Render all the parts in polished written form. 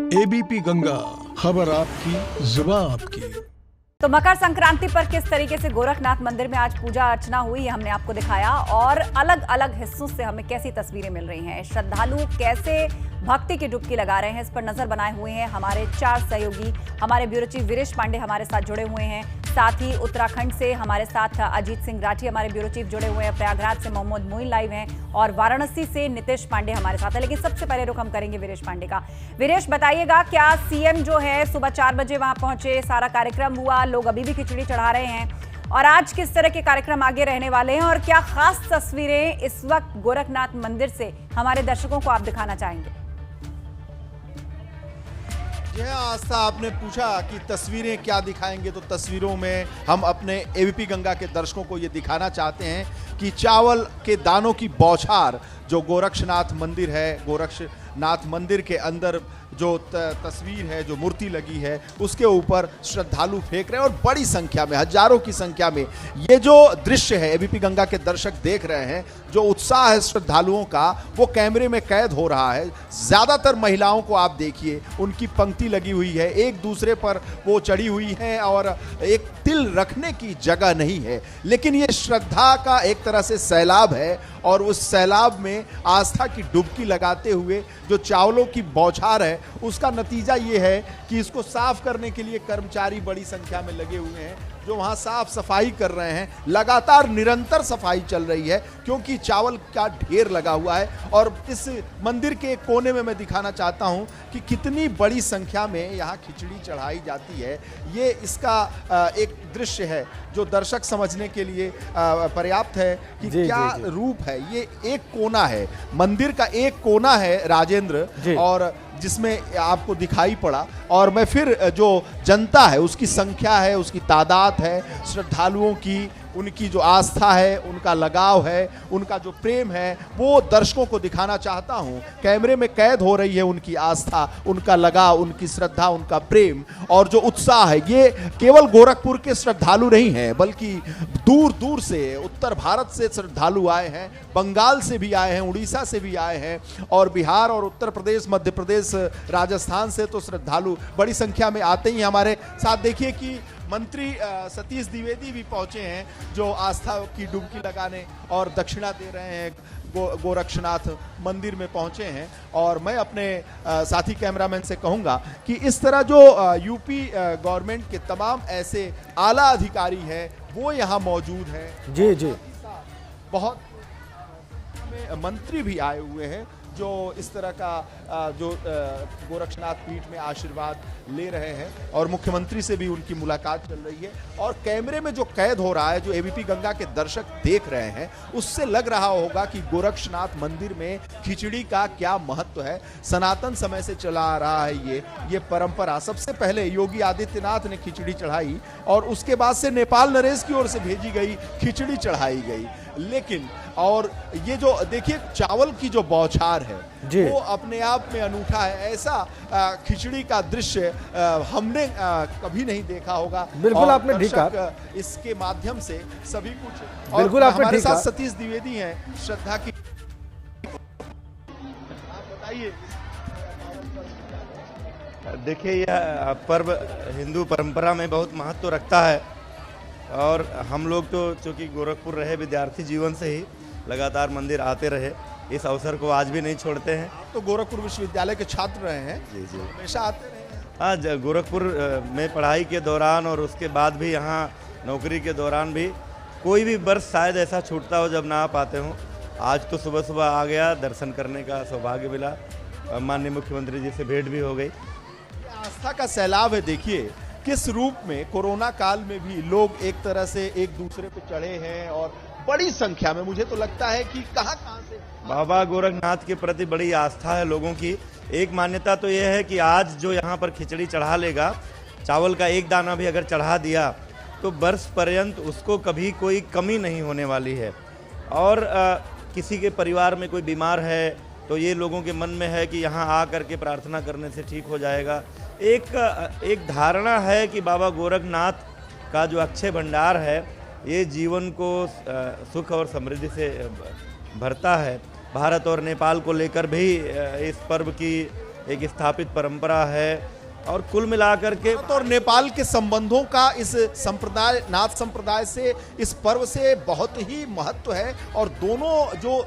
ABP Ganga, खबर आपकी, जुबान आपकी। तो मकर संक्रांति पर किस तरीके से गोरखनाथ मंदिर में आज पूजा अर्चना हुई है हमने आपको दिखाया, और अलग अलग हिस्सों से हमें कैसी तस्वीरें मिल रही हैं, श्रद्धालु कैसे भक्ति की डुबकी लगा रहे हैं, इस पर नजर बनाए हुए हैं हमारे 4 सहयोगी। हमारे ब्यूरो चीफ वीरेश पांडे हमारे साथ जुड़े हुए हैं, साथ ही उत्तराखंड से हमारे साथ अजीत सिंह राठी हमारे ब्यूरो चीफ जुड़े हुए हैं, प्रयागराज से मोहम्मद मोइन लाइव हैं, और वाराणसी से नितेश पांडे हमारे साथ है। लेकिन सबसे पहले रुख हम करेंगे वीरेश पांडे का। वीरेश, बताइएगा, क्या सीएम जो है सुबह 4 बजे वहां पहुंचे, सारा कार्यक्रम हुआ, लोग अभी भी खिचड़ी चढ़ा रहे हैं, और आज किस तरह के कार्यक्रम आगे रहने वाले हैं, और क्या खास तस्वीरें इस वक्त गोरखनाथ मंदिर से हमारे दर्शकों को आप दिखाना चाहेंगे? यह आस्था आपने पूछा कि तस्वीरें क्या दिखाएंगे, तो तस्वीरों में हम अपने एबीपी गंगा के दर्शकों को ये दिखाना चाहते हैं कि चावल के दानों की बौछार जो गोरक्षनाथ मंदिर है, गोरक्षनाथ मंदिर के अंदर जो तस्वीर है, जो मूर्ति लगी है, उसके ऊपर श्रद्धालु फेंक रहे हैं, और बड़ी संख्या में, हजारों की संख्या में ये जो दृश्य है एबीपी गंगा के दर्शक देख रहे हैं, जो उत्साह है श्रद्धालुओं का वो कैमरे में कैद हो रहा है। ज्यादातर महिलाओं को आप देखिए, उनकी पंक्ति लगी हुई है, एक दूसरे पर वो चढ़ी हुई है, और एक तिल रखने की जगह नहीं है। लेकिन ये श्रद्धा का एक तरह से सैलाब है, और उस सैलाब में आस्था की डुबकी लगाते हुए जो चावलों की बौछार है, उसका नतीजा ये है कि इसको साफ करने के लिए कर्मचारी बड़ी संख्या में लगे हुए हैं, जो वहां साफ सफाई कर रहे हैं। लगातार निरंतर सफाई चल रही है, क्योंकि चावल का ढेर लगा हुआ है। और इस मंदिर के कोने में मैं दिखाना चाहता हूं कि कितनी बड़ी संख्या में यहाँ खिचड़ी चढ़ाई जाती है। ये इसका एक दृश्य है जो दर्शक समझने के लिए पर्याप्त है कि क्या रूप है। ये एक कोना है, मंदिर का एक कोना है राजेंद्र, और जिसमें आपको दिखाई पड़ा, और मैं फिर जो जनता है, उसकी संख्या है, उसकी तादाद है, श्रद्धालुओं की, उनकी जो आस्था है, उनका लगाव है, उनका जो प्रेम है, वो दर्शकों को दिखाना चाहता हूं। कैमरे में कैद हो रही है उनकी आस्था, उनका लगाव, उनकी श्रद्धा, उनका प्रेम और जो उत्साह है। ये केवल गोरखपुर के श्रद्धालु नहीं हैं, बल्कि दूर दूर से, उत्तर भारत से श्रद्धालु आए हैं, बंगाल से भी आए हैं, उड़ीसा से भी आए हैं, और बिहार और उत्तर प्रदेश, मध्य प्रदेश, राजस्थान से तो श्रद्धालु बड़ी संख्या में आते ही। हमारे साथ देखिए कि मंत्री सतीश द्विवेदी भी पहुंचे हैं, जो आस्था की डुबकी लगाने और दक्षिणा दे रहे हैं, गोरक्षनाथ मंदिर में पहुंचे हैं। और मैं अपने साथी कैमरामैन से कहूंगा कि इस तरह जो यूपी गवर्नमेंट के तमाम ऐसे आला अधिकारी हैं, वो यहाँ मौजूद हैं। जी बहुत मंत्री भी आए हुए हैं, जो इस तरह का जो गोरक्षनाथ पीठ में आशीर्वाद ले रहे हैं, और मुख्यमंत्री से भी उनकी मुलाकात चल रही है। और कैमरे में जो कैद हो रहा है, जो एबीपी गंगा के दर्शक देख रहे हैं, उससे लग रहा होगा कि गोरक्षनाथ मंदिर में खिचड़ी का क्या महत्व है। सनातन समय से चला आ रहा है ये परंपरा। सबसे पहले योगी आदित्यनाथ ने खिचड़ी चढ़ाई, और उसके बाद से नेपाल नरेश की ओर से भेजी गई खिचड़ी चढ़ाई गई। लेकिन और ये जो देखिए चावल की जो बौछार है, वो अपने आप में अनूठा है। ऐसा खिचड़ी का दृश्य हमने कभी नहीं देखा होगा। बिल्कुल आपने ठीक कहा। इसके माध्यम से सभी कुछ, और बिल्कुल आपने हमारे ठीक साथ कहा। सतीश द्विवेदी हैं, श्रद्धा की, आप बताइए। देखिए, यह पर्व हिंदू परंपरा में बहुत महत्व रखता है, और हम लोग तो चूँकि गोरखपुर रहे, विद्यार्थी जीवन से ही लगातार मंदिर आते रहे, इस अवसर को आज भी नहीं छोड़ते हैं। तो गोरखपुर विश्वविद्यालय के छात्र रहे हैं, जी हमेशा आते रहे हैं। हाँ, गोरखपुर में पढ़ाई के दौरान और उसके बाद भी, यहाँ नौकरी के दौरान भी, कोई भी वर्ष शायद ऐसा छूटता हो जब ना आ पाते हों। आज तो सुबह सुबह आ गया, दर्शन करने का सौभाग्य मिला, माननीय मुख्यमंत्री जी से भेंट भी हो गई। आस्था का सैलाब है। देखिए किस रूप में कोरोना काल में भी लोग एक तरह से एक दूसरे पे चढ़े हैं, और बड़ी संख्या में, मुझे तो लगता है कि कहां से बाबा गोरखनाथ के प्रति बड़ी आस्था है लोगों की। एक मान्यता तो यह है कि आज जो यहाँ पर खिचड़ी चढ़ा लेगा, चावल का एक दाना भी अगर चढ़ा दिया, तो वर्ष पर्यंत उसको कभी कोई कमी नहीं होने वाली है। और किसी के परिवार में कोई बीमार है, तो ये लोगों के मन में है कि यहाँ आ करके प्रार्थना करने से ठीक हो जाएगा। एक धारणा है कि बाबा गोरखनाथ का जो अक्षय भंडार है, ये जीवन को सुख और समृद्धि से भरता है। भारत और नेपाल को लेकर भी इस पर्व की एक स्थापित परंपरा है। और कुल मिलाकर के भारत और नेपाल के संबंधों का इस संप्रदाय, नाथ संप्रदाय से, इस पर्व से बहुत ही महत्व है। और दोनों जो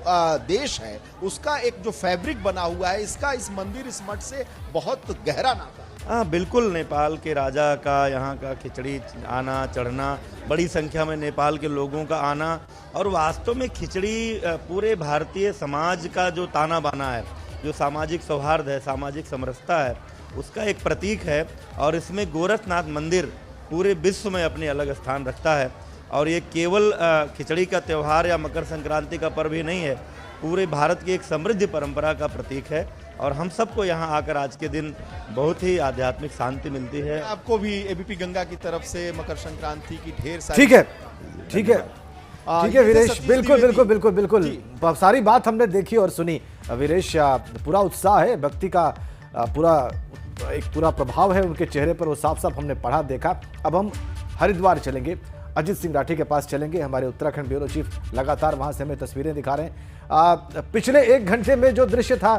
देश है उसका एक जो फैब्रिक बना हुआ है, इसका इस मंदिर, इस मठ से बहुत गहरा नाता है। हाँ बिल्कुल, नेपाल के राजा का यहाँ का खिचड़ी आना चढ़ना, बड़ी संख्या में नेपाल के लोगों का आना, और वास्तव में खिचड़ी पूरे भारतीय समाज का जो ताना बाना है, जो सामाजिक सौहार्द है, सामाजिक समरसता है, उसका एक प्रतीक है। और इसमें गोरखनाथ मंदिर पूरे विश्व में अपने अलग स्थान रखता है। और ये केवल खिचड़ी का त्यौहार या मकर संक्रांति का पर्व ही नहीं है, पूरे भारत की एक समृद्ध परंपरा का प्रतीक है। और हम सबको यहाँ आकर आज के दिन बहुत ही आध्यात्मिक शांति मिलती है। आपको भी एबीपी गंगा की तरफ से मकर संक्रांति की ढेर सारी ठीक है, ठीक है, ठीक है वीरेश, सतीश बिल्कुल द्विवेदी। बिल्कुल बिल्कुल बिल्कुल सारी बात हमने देखी और सुनी। वीरेश, पूरा उत्साह है, भक्ति का पूरा प्रभाव है उनके चेहरे पर, वो साफ साफ हमने पढ़ा देखा। अब हम हरिद्वार चलेंगे, अजीत सिंह राठी के पास चलेंगे। हमारे उत्तराखंड ब्यूरो चीफ लगातार वहां से हमें तस्वीरें दिखा रहे हैं। पिछले 1 घंटे में जो दृश्य था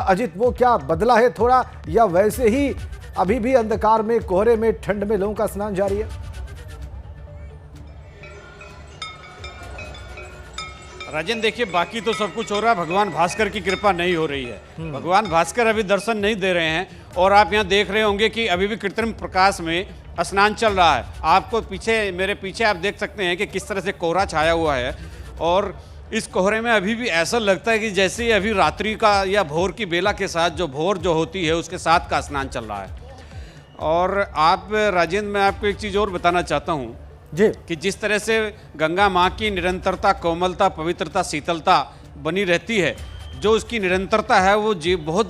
अजीत, वो क्या बदला है थोड़ा, या वैसे ही अभी भी अंधकार में, कोहरे में, ठंड में लोगों का स्नान जारी है? राजन देखिए, बाकी तो सब कुछ हो रहा है, भगवान भास्कर की कृपा नहीं हो रही है। भगवान भास्कर अभी दर्शन नहीं दे रहे हैं। और आप यहाँ देख रहे होंगे कि अभी भी कृत्रिम प्रकाश में स्नान चल रहा है। आपको पीछे, मेरे पीछे आप देख सकते हैं कि किस तरह से कोहरा छाया हुआ है। और इस कोहरे में अभी भी ऐसा लगता है कि जैसे अभी रात्रि का या भोर की बेला के साथ, जो भोर जो होती है उसके साथ का स्नान चल रहा है। और आप राजेंद्र, मैं आपको एक चीज़ और बताना चाहता हूँ जी, कि जिस तरह से गंगा माँ की निरंतरता, कोमलता, पवित्रता, शीतलता बनी रहती है, जो उसकी निरंतरता है वो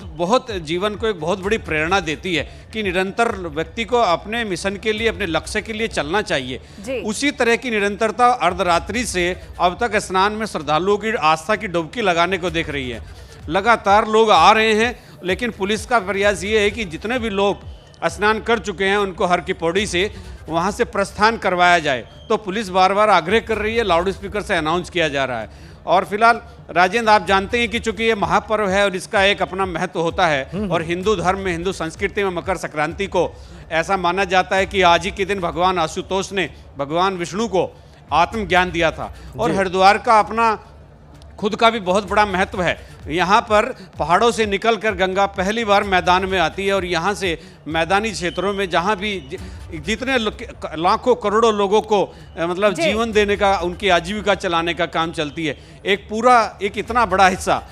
बहुत जीवन को एक बहुत बड़ी प्रेरणा देती है कि निरंतर व्यक्ति को अपने मिशन के लिए, अपने लक्ष्य के लिए चलना चाहिए। उसी तरह की निरंतरता अर्धरात्रि से अब तक स्नान में श्रद्धालुओं की आस्था की डुबकी लगाने को देख रही है। लगातार लोग आ रहे हैं, लेकिन पुलिस का प्रयास ये है कि जितने भी लोग स्नान कर चुके हैं उनको हर की पौड़ी से वहाँ से प्रस्थान करवाया जाए। तो पुलिस बार बार आग्रह कर रही है, लाउड स्पीकर से अनाउंस किया जा रहा है। और फिलहाल राजेंद्र, आप जानते हैं कि चूंकि ये महापर्व है और इसका एक अपना महत्व होता है, और हिंदू धर्म में, हिंदू संस्कृति में मकर संक्रांति को ऐसा माना जाता है कि आज ही के दिन भगवान आशुतोष ने भगवान विष्णु को आत्मज्ञान दिया था। और हरिद्वार का अपना खुद का भी बहुत बड़ा महत्व है। यहाँ पर पहाड़ों से निकलकर गंगा पहली बार मैदान में आती है, और यहाँ से मैदानी क्षेत्रों में जहाँ भी जितने लाखों करोड़ों लोगों को मतलब जीवन देने का, उनकी आजीविका चलाने का काम चलती है, एक इतना बड़ा हिस्सा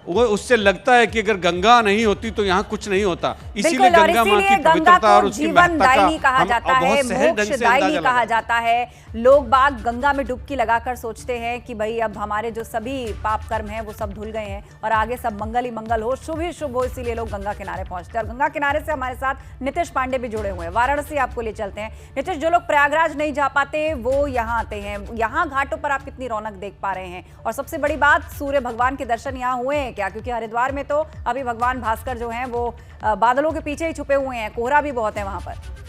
वो उससे लगता है कि अगर गंगा नहीं होती तो यहाँ कुछ नहीं होता। इसीलिए गंगा माँ की पवित्रता और उसकी महत्ता का कहा जाता है, मोक्षदायिनी कहा जाता है। लोग बाग गंगा में डुबकी लगाकर सोचते हैं कि भाई अब हमारे जो सभी पाप कर्म हैं वो सब धुल गए हैं और आगे सब मंगल ही मंगल हो, शुभ ही शुभ हो, इसीलिए लोग गंगा किनारे पहुंचते हैं। और गंगा किनारे से हमारे साथ नितिश पांडे भी जुड़े हुए हैं, वाराणसी आपको ले चलते हैं। नितिश, जो लोग प्रयागराज नहीं जा पाते वो यहाँ आते हैं, यहाँ घाटों पर आप कितनी रौनक देख पा रहे हैं? और सबसे बड़ी बात, सूर्य भगवान के दर्शन यहाँ हुए हैं क्या? क्योंकि हरिद्वार में तो अभी भगवान भास्कर जो हैं वो बादलों के पीछे ही छुपे हुए हैं, कोहरा भी बहुत है वहां पर।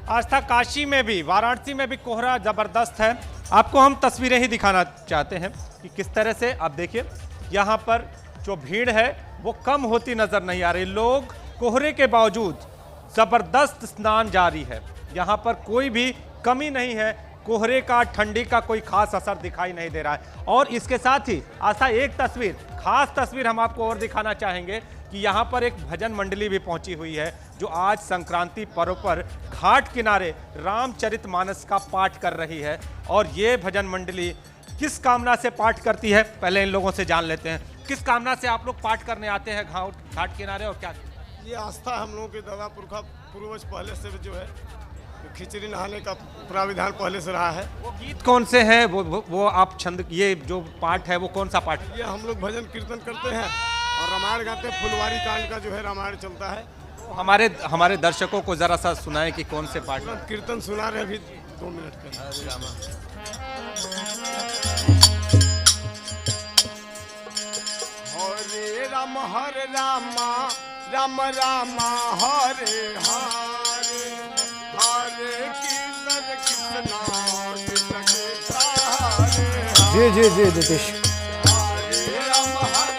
आस्था, काशी में भी, वाराणसी में भी कोहरा जबरदस्त है। आपको हम तस्वीरें ही दिखाना चाहते हैं कि किस तरह से, आप देखिए यहाँ पर जो भीड़ है वो कम होती नजर नहीं आ रही। लोग कोहरे के बावजूद जबरदस्त स्नान जारी है, यहाँ पर कोई भी कमी नहीं है। कोहरे का, ठंडी का कोई खास असर दिखाई नहीं दे रहा है। और इसके साथ ही आस्था, एक तस्वीर, खास तस्वीर हम आपको और दिखाना चाहेंगे कि यहाँ पर एक भजन मंडली भी पहुंची हुई है जो आज संक्रांति पर्व पर घाट किनारे रामचरितमानस का पाठ कर रही है। और ये भजन मंडली किस कामना से पाठ करती है, पहले इन लोगों से जान लेते हैं। किस कामना से आप लोग पाठ करने आते हैं घाट किनारे, और क्या? ये आस्था हम लोगों के दादा पुरखा पूर्वज पहले से जो है खिचड़ी नहाने का प्राविधान पहले से रहा है। वो गीत कौन से हैं, वो आप छंद, ये जो पाठ है वो कौन सा पाठ है? ये हम लोग भजन कीर्तन करते हैं और रामायण गाते हैं। फुलवारी कांड का जो है रामायण चलता है। हमारे दर्शकों को जरा सा सुनाएं कि कौन से पाठ है। कीर्तन सुना रहे अभी 2 मिनट के। हरे राम राम रामा हरे हरे, हरे कृष्ण कृष्ण जी जी जी नितिश, हरे राम हरे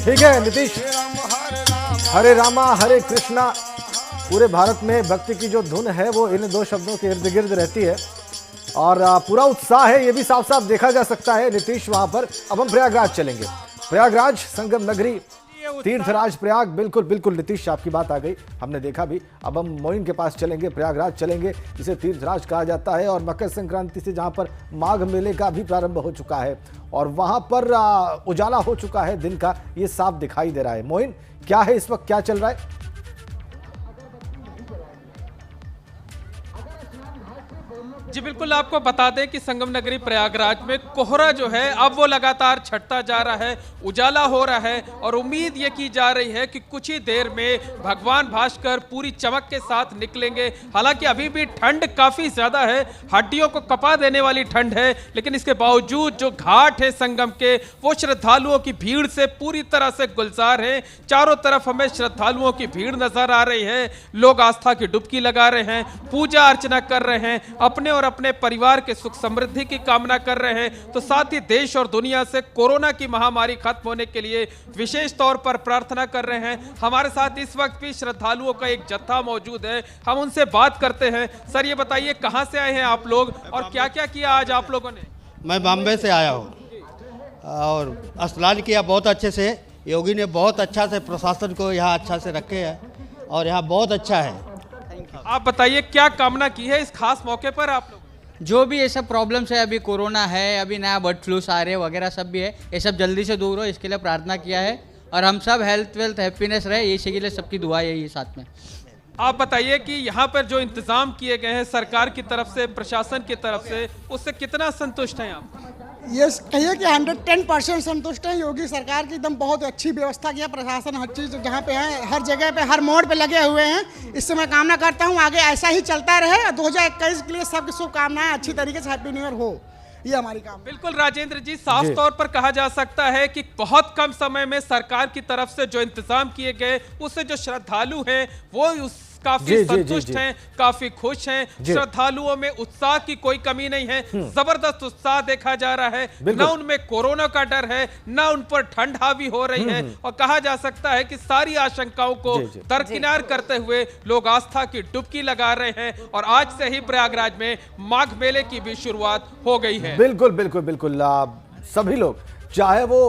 ठीक है नीतीश, हरे रामा हरे कृष्णा, पूरे भारत में भक्ति की जो धुन है वो इन दो शब्दों के इर्द गिर्द रहती है और पूरा उत्साह है, ये भी साफ साफ देखा जा सकता है नीतीश वहां पर। अब हम प्रयागराज चलेंगे, प्रयागराज संगम नगरी, तीर्थराज प्रयाग, बिल्कुल बिल्कुल नीतीश आपकी बात आ गई, हमने देखा भी। अब हम मोइन के पास चलेंगे, प्रयागराज चलेंगे जिसे तीर्थराज कहा जाता है और मकर संक्रांति से जहां पर माघ मेले का भी प्रारंभ हो चुका है और वहां पर उजाला हो चुका है दिन का, ये साफ दिखाई दे रहा है। मोइन, क्या है इस वक्त, क्या चल रहा है? जी बिल्कुल, आपको बता दें कि संगम नगरी प्रयागराज में कोहरा जो है अब वो लगातार छटता जा रहा है, उजाला हो रहा है और उम्मीद ये की जा रही है कि कुछ ही देर में भगवान भास्कर पूरी चमक के साथ निकलेंगे। हालांकि अभी भी ठंड काफ़ी ज़्यादा है, हड्डियों को कपा देने वाली ठंड है, लेकिन इसके बावजूद जो घाट है संगम के वो श्रद्धालुओं की भीड़ से पूरी तरह से गुलजार है। चारों तरफ हमें श्रद्धालुओं की भीड़ नजर आ रही है, लोग आस्था की डुबकी लगा रहे हैं, पूजा अर्चना कर रहे हैं, अपने और अपने परिवार के सुख समृद्धि की कामना कर रहे हैं। तो साथ ही देश और दुनिया से कोरोना की महामारी खत्म होने के लिए विशेष तौर पर प्रार्थना कर रहे हैं। हमारे साथ इस वक्त भी श्रद्धालुओं का एक जत्था मौजूद है, हम उनसे बात करते हैं। सर ये बताइए कहां से आए हैं आप लोग और क्या क्या किया आज आप लोगों ने? मैं बॉम्बे से आया हूँ और स्नान किया बहुत अच्छे से, योगी ने बहुत अच्छा से प्रशासन को यहाँ अच्छा से रखे हैं और यहाँ बहुत अच्छा है। आप बताइए क्या कामना की है इस खास मौके पर आप लोग? जो भी ये सब प्रॉब्लम्स है, अभी कोरोना है, अभी नया बर्ड फ्लू आ रहे वगैरह सब भी है, ये सब जल्दी से दूर हो इसके लिए प्रार्थना किया है और हम सब हेल्थ वेल्थ हैप्पीनेस रहे इसी के लिए सबकी दुआ यही है साथ में। आप बताइए कि यहाँ पर जो इंतजाम किए गए हैं सरकार की तरफ से, प्रशासन की तरफ से, उससे कितना संतुष्ट हैं आप? ये कहिए कि 110% संतुष्ट हैं। योगी सरकार की एकदम बहुत अच्छी व्यवस्था किया, प्रशासन हर चीज़ जहाँ पे है, हर जगह पे, हर मोड़ पे लगे हुए हैं। इससे मैं कामना करता हूँ आगे ऐसा ही चलता रहे। 2021 के लिए सबकी शुभकामनाएं, अच्छी तरीके से हैप्पी न्यू ईयर हो, ये हमारी काम। बिल्कुल राजेंद्र जी, साफ तौर पर कहा जा सकता है कि बहुत कम समय में सरकार की तरफ से जो इंतजाम किए गए उससे जो श्रद्धालु हैं वो काफी संतुष्ट हैं, काफी खुश हैं। श्रद्धालुओं में उत्साह की कोई कमी नहीं है, जबरदस्त उत्साह देखा जा रहा है। न उनमें कोरोना का डर है, न उन पर ठंड हावी हो रही है और कहा जा सकता है कि सारी आशंकाओं को दरकिनार करते हुए लोग आस्था की डुबकी लगा रहे हैं और आज से ही प्रयागराज में माघ मेले की भी शुरुआत हो गई है। बिल्कुल बिल्कुल बिल्कुल, सभी लोग, चाहे वो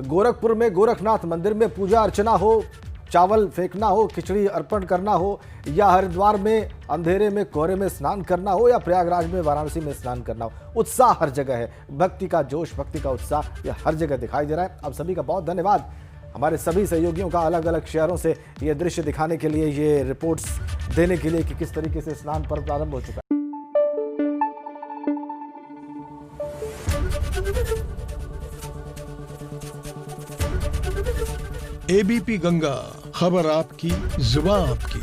गोरखपुर में गोरखनाथ मंदिर में पूजा अर्चना हो, चावल फेंकना हो, खिचड़ी अर्पण करना हो, या हरिद्वार में अंधेरे में कोहरे में स्नान करना हो, या प्रयागराज में वाराणसी में स्नान करना हो, उत्साह हर जगह है। भक्ति का जोश, भक्ति का उत्साह ये हर जगह दिखाई दे रहा है। अब सभी का बहुत धन्यवाद, हमारे सभी सहयोगियों का अलग अलग शहरों से ये दृश्य दिखाने के लिए, ये रिपोर्ट्स देने के लिए कि किस तरीके से स्नान पर्व प्रारंभ हो चुका है। एबीपी गंगा, खबर आपकी, जुबान आपकी।